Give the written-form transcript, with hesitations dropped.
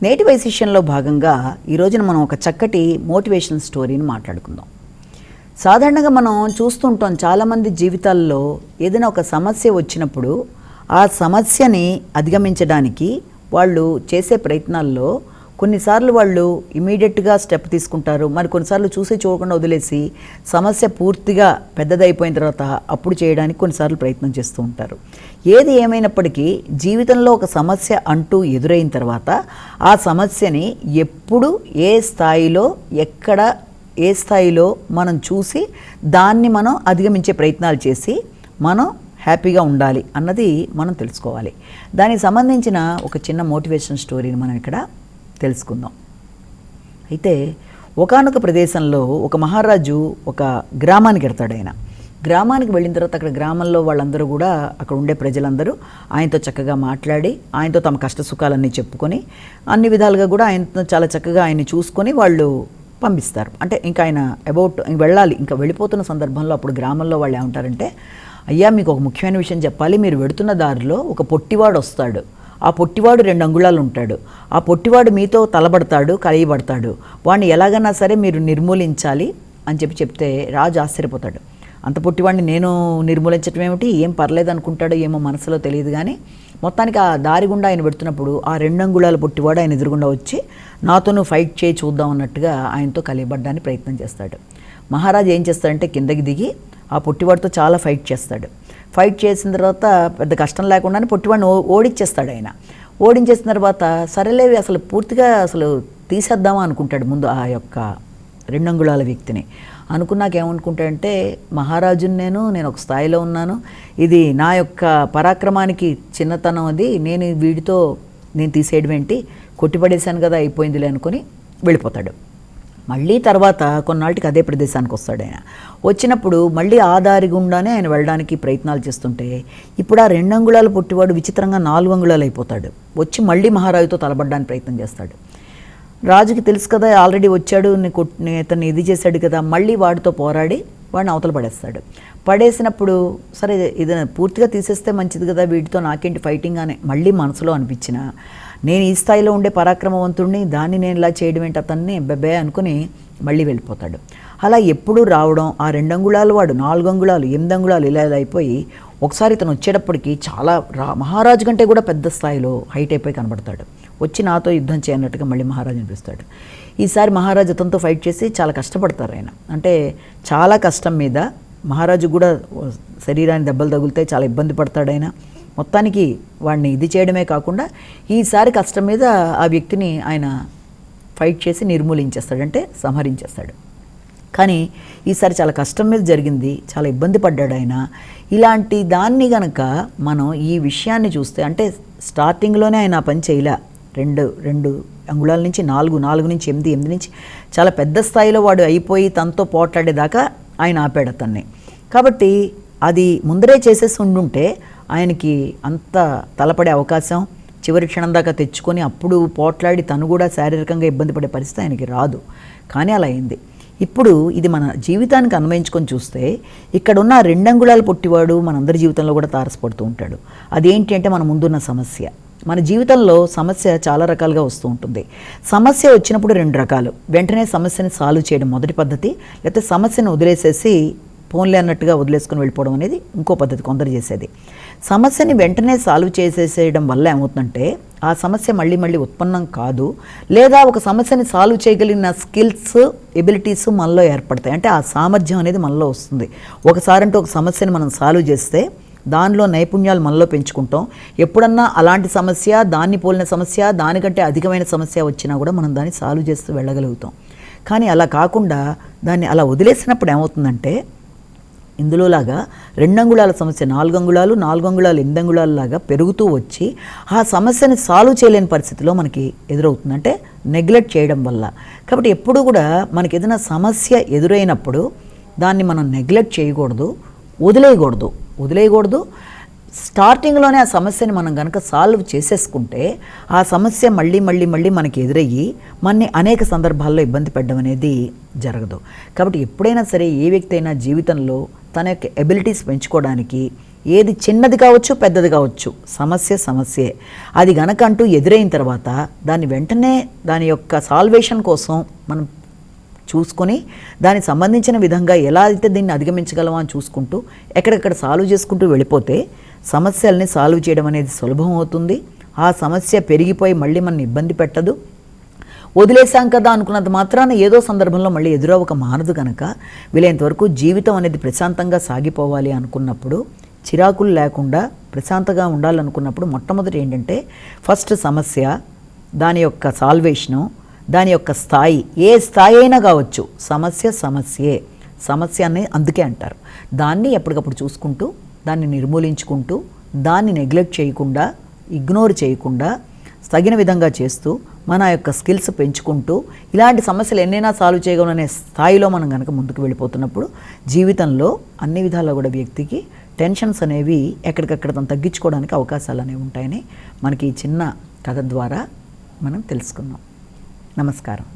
నేటి వైశిష్యంలో భాగంగా ఈ రోజున మనం ఒక చక్కటి మోటివేషనల్ స్టోరీని మాట్లాడుకుందాం. సాధారణంగా మనం చూస్తుంటాం చాలామంది జీవితాల్లో ఏదైనా ఒక సమస్య వచ్చినప్పుడు ఆ సమస్యని అధిగమించడానికి వాళ్ళు చేసే ప్రయత్నాల్లో కొన్నిసార్లు వాళ్ళు ఇమీడియట్గా స్టెప్ తీసుకుంటారు, మరి కొన్నిసార్లు చూసి చూడకుండా వదిలేసి సమస్య పూర్తిగా పెద్దదైపోయిన తర్వాత అప్పుడు చేయడానికి కొన్నిసార్లు ప్రయత్నం చేస్తూ ఉంటారు. ఏది ఏమైనప్పటికీ జీవితంలో ఒక సమస్య అంటూ ఎదురైన తర్వాత ఆ సమస్యని ఎప్పుడు ఏ స్థాయిలో ఎక్కడ ఏ స్థాయిలో మనం చూసి దాన్ని మనం అధిగమించే ప్రయత్నాలు చేసి మనం హ్యాపీగా ఉండాలి అన్నది మనం తెలుసుకోవాలి. దానికి సంబంధించిన ఒక చిన్న మోటివేషన్ స్టోరీని మనం ఇక్కడ తెలుసుకుందాం. అయితే ఒకానొక ప్రదేశంలో ఒక మహారాజు ఒక గ్రామానికి వెళ్తాడు. ఆయన గ్రామానికి వెళ్ళిన తర్వాత అక్కడ గ్రామంలో వాళ్ళందరూ కూడా అక్కడ ఉండే ప్రజలందరూ ఆయనతో చక్కగా మాట్లాడి ఆయనతో తమ కష్ట సుఖాలన్నీ చెప్పుకొని అన్ని విధాలుగా కూడా ఆయనతో చాలా చక్కగా ఆయన్ని చూసుకొని వాళ్ళు పంపిస్తారు. అంటే ఇంకా ఆయన వెళ్ళాలి, ఇంకా వెళ్ళిపోతున్న సందర్భంలో అప్పుడు గ్రామంలో వాళ్ళు ఏమంటారంటే, అయ్యా మీకు ఒక ముఖ్యమైన విషయం చెప్పాలి, మీరు వెడుతున్న దారిలో ఒక పొట్టివాడు వస్తాడు, ఆ పొట్టివాడు 2 అంగుళాలు ఉంటాడు, ఆ పొట్టివాడు మీతో తలబడతాడు, కలియబడతాడు, వాడిని ఎలాగైనా సరే మీరు నిర్మూలించాలి అని చెప్తే రాజు ఆశ్చర్యపోతాడు. అంత పొట్టివాడిని నేను నిర్మూలించడం ఏమిటి, ఏం పర్లేదు అనుకుంటాడో ఏమో మనసులో తెలియదు. కానీ మొత్తానికి ఆ దారి గుండా ఆయన పెడుతున్నప్పుడు ఆ 2 అంగుళాల పొట్టివాడు ఆయన ఎదురుగుండా వచ్చి నాతోనూ ఫైట్ చేయి చూద్దాం అన్నట్టుగా ఆయనతో కలియబడ్డానికి ప్రయత్నం చేస్తాడు. మహారాజు ఏం చేస్తాడంటే కిందకి దిగి ఆ పొట్టివాడితో చాలా ఫైట్ చేస్తాడు. ఫైట్ చేసిన తర్వాత పెద్ద కష్టం లేకుండానే పొట్టివాడిని ఓడించేస్తాడు. ఆయన ఓడించేసిన తర్వాత సరేలేవి అసలు పూర్తిగా అసలు తీసేద్దామా అనుకుంటాడు ముందు ఆ యొక్క 2 అంగుళాల వ్యక్తిని. అనుకున్నాక ఏమనుకుంటాడంటే, మహారాజుని నేను ఒక స్థాయిలో ఉన్నాను, ఇది నా యొక్క పరాక్రమానికి చిన్నతనం, అది వీడితో నేను తీసేయడం ఏంటి, కొట్టిపడేశాను కదా అయిపోయిందిలే అనుకొని వెళ్ళిపోతాడు. మళ్ళీ తర్వాత కొన్నాళ్ళకి అదే ప్రదేశానికి వస్తాడు. ఆయన వచ్చినప్పుడు మళ్ళీ ఆ దారి గుండానే ఆయన వెళ్ళడానికి ప్రయత్నాలు చేస్తుంటే ఇప్పుడు ఆ 2 అంగుళాల పొట్టివాడు విచిత్రంగా 4 అంగుళాలు అయిపోతాడు. వచ్చి మళ్ళీ మహారాజుతో తలబడ్డానికి ప్రయత్నం చేస్తాడు. రాజుకి తెలుసు కదా, ఆల్రెడీ వచ్చాడు, ఇతన్ని ఇది చేశాడు కదా, మళ్ళీ వాడితో పోరాడి వాడిని అవతల పడేస్తాడు. పడేసినప్పుడు సరే ఇది పూర్తిగా తీసేస్తే మంచిది కదా, వీటితో నాకేంటి ఫైటింగ్ అని మళ్ళీ మనసులో అనిపించిన, నేను ఈ స్థాయిలో ఉండే పరాక్రమవంతుడిని, దాన్ని నేను ఇలా చేయడం ఏంటి అతన్ని బెబ్బే అనుకుని మళ్ళీ వెళ్ళిపోతాడు. అలా ఎప్పుడూ రావడం, ఆ 2 అంగుళాలు వాడు 4 అంగుళాలు 8 అంగుళాలు ఇలా అయిపోయి ఒకసారి ఇతను వచ్చేటప్పటికి చాలా మహారాజు కంటే కూడా పెద్ద స్థాయిలో హైట్ అయిపోయి కనబడతాడు. వచ్చి నాతో యుద్ధం చేయనట్టుగా మళ్ళీ మహారాజు అనిపిస్తాడు. ఈసారి మహారాజు అతనితో ఫైట్ చేసి చాలా కష్టపడతారు. ఆయన అంటే చాలా కష్టం మీద మహారాజు కూడా శరీరానికి దెబ్బలు తగులుతాయి, చాలా ఇబ్బంది పడతాడు. ఆయన మొత్తానికి వాడిని ఇది చేయడమే కాకుండా ఈసారి కష్టం మీద ఆ వ్యక్తిని ఆయన ఫైట్ చేసి నిర్మూలించేస్తాడు, అంటే సంహరించేస్తాడు. కానీ ఈసారి చాలా కష్టం మీద జరిగింది, చాలా ఇబ్బంది పడ్డాడు ఆయన. ఇలాంటి దాన్ని గనక మనం ఈ విషయాన్ని చూస్తే, అంటే స్టార్టింగ్లోనే ఆయన ఆ పని చేయలే, 2 అంగుళాల నుంచి 4 నుంచి 8 నుంచి చాలా పెద్ద స్థాయిలో వాడు అయిపోయి తనతో పోట్లాడేదాకా ఆయన ఆపాడు అతన్ని. కాబట్టి అది ముందరే చేసేసి ఉండుంటే ఆయనకి అంత తలపడే అవకాశం చివరి క్షణం దాకా తెచ్చుకొని అప్పుడు పోట్లాడి తను కూడా శారీరకంగా ఇబ్బంది పడే పరిస్థితి ఆయనకి రాదు. కానీ అలా అయింది. ఇప్పుడు ఇది మన జీవితానికి అన్వయించుకొని చూస్తే ఇక్కడున్న 2 అంగుళాలు పొట్టివాడు మనందరి జీవితంలో కూడా తారసపడుతూ ఉంటాడు. అదేంటి అంటే మన ముందున్న సమస్య. మన జీవితంలో సమస్య చాలా రకాలుగా వస్తూ ఉంటుంది. సమస్య వచ్చినప్పుడు 2 రకాలు, వెంటనే సమస్యని సాల్వ్ చేయడం మొదటి పద్ధతి, లేకపోతే సమస్యను వదిలేసేసి ఫోన్లే అన్నట్టుగా వదిలేసుకొని వెళ్ళిపోవడం అనేది ఇంకో పద్ధతి కొందరు చేసేది. సమస్యని వెంటనే సాల్వ్ చేసేసేయడం వల్ల ఏమవుతుందంటే ఆ సమస్య మళ్ళీ ఉత్పన్నం కాదు, లేదా ఒక సమస్యని సాల్వ్ చేయగలిగిన స్కిల్స్ ఎబిలిటీస్ మనలో ఏర్పడతాయి. అంటే ఆ సామర్థ్యం అనేది మనలో వస్తుంది. ఒకసారంటే ఒక సమస్యని మనం సాల్వ్ చేస్తే దానిలో నైపుణ్యాలు మనలో పెంచుకుంటాం. ఎప్పుడన్నా అలాంటి సమస్య, దాన్ని పోలిన సమస్య, దానికంటే అధికమైన సమస్య వచ్చినా కూడా మనం దాన్ని సాల్వ్ చేస్తూ వెళ్ళగలుగుతాం. కానీ అలా కాకుండా దాన్ని అలా వదిలేసినప్పుడు ఏమవుతుందంటే ఇందులోలాగా 2 అంగుళాల సమస్య 4 అంగుళాలు 4 అంగుళాలు 8 అంగుళాలు లాగా పెరుగుతూ వచ్చి ఆ సమస్యని సాల్వ్ చేయలేని పరిస్థితిలో మనకి ఎదురవుతుంది, అంటే నెగ్లెక్ట్ చేయడం వల్ల. కాబట్టి ఎప్పుడు కూడా మనకి ఏదైనా సమస్య ఎదురైనప్పుడు దాన్ని మనం నెగ్లెక్ట్ చేయకూడదు, వదిలేయకూడదు. స్టార్టింగ్లోనే ఆ సమస్యని మనం కనుక సాల్వ్ చేసేసుకుంటే ఆ సమస్య మళ్ళీ మనకి ఎదురయ్యి మనని అనేక సందర్భాల్లో ఇబ్బంది పెట్టడం అనేది జరగదు. కాబట్టి ఎప్పుడైనా సరే ఏ వ్యక్తి అయినా జీవితంలో తన యొక్క ఎబిలిటీస్ పెంచుకోవడానికి ఏది చిన్నది కావచ్చు, పెద్దది కావచ్చు, సమస్యే. అది గనక అంటూ ఎదురైన తర్వాత దాన్ని వెంటనే దాని యొక్క సాల్వేషన్ కోసం మనం చూసుకొని దానికి సంబంధించిన విధంగా ఎలా అయితే దీన్ని అధిగమించగలమో అని చూసుకుంటూ ఎక్కడెక్కడ సాల్వ్ చేసుకుంటూ వెళ్ళిపోతే సమస్యల్ని సాల్వ్ చేయడం అనేది సులభం అవుతుంది. ఆ సమస్య పెరిగిపోయి మళ్ళీ మన ఇబ్బంది పెట్టదు. వదిలేసాం కదా అనుకున్నంత మాత్రాన ఏదో సందర్భంలో మళ్ళీ ఎదురవ్వక మానదు కనుక వీలైనంతవరకు జీవితం అనేది ప్రశాంతంగా సాగిపోవాలి అనుకున్నప్పుడు, చిరాకులు లేకుండా ప్రశాంతంగా ఉండాలనుకున్నప్పుడు మొట్టమొదటి ఏంటంటే ఫస్ట్ సమస్య, దాని యొక్క సాల్వేషను, దాని యొక్క స్థాయి, ఏ స్థాయి అయినా కావచ్చు, సమస్య అని అందుకే అంటారు. దాన్ని ఎప్పటికప్పుడు చూసుకుంటూ దాన్ని నిర్మూలించుకుంటూ దాన్ని నెగ్లెక్ట్ చేయకుండా, ఇగ్నోర్ చేయకుండా తగిన విధంగా చేస్తూ మన యొక్క స్కిల్స్ పెంచుకుంటూ ఇలాంటి సమస్యలు ఎన్నైనా సాల్వ్ చేయగలనే స్థాయిలో మనం కనుక ముందుకు వెళ్ళిపోతున్నప్పుడు జీవితంలో అన్ని విధాల్లో కూడా వ్యక్తికి టెన్షన్స్ అనేవి ఎక్కడికక్కడ తను తగ్గించుకోవడానికి అవకాశాలు అనేవి ఉంటాయని మనకి ఈ చిన్న కథ ద్వారా మనం తెలుసుకున్నాం. నమస్కారం.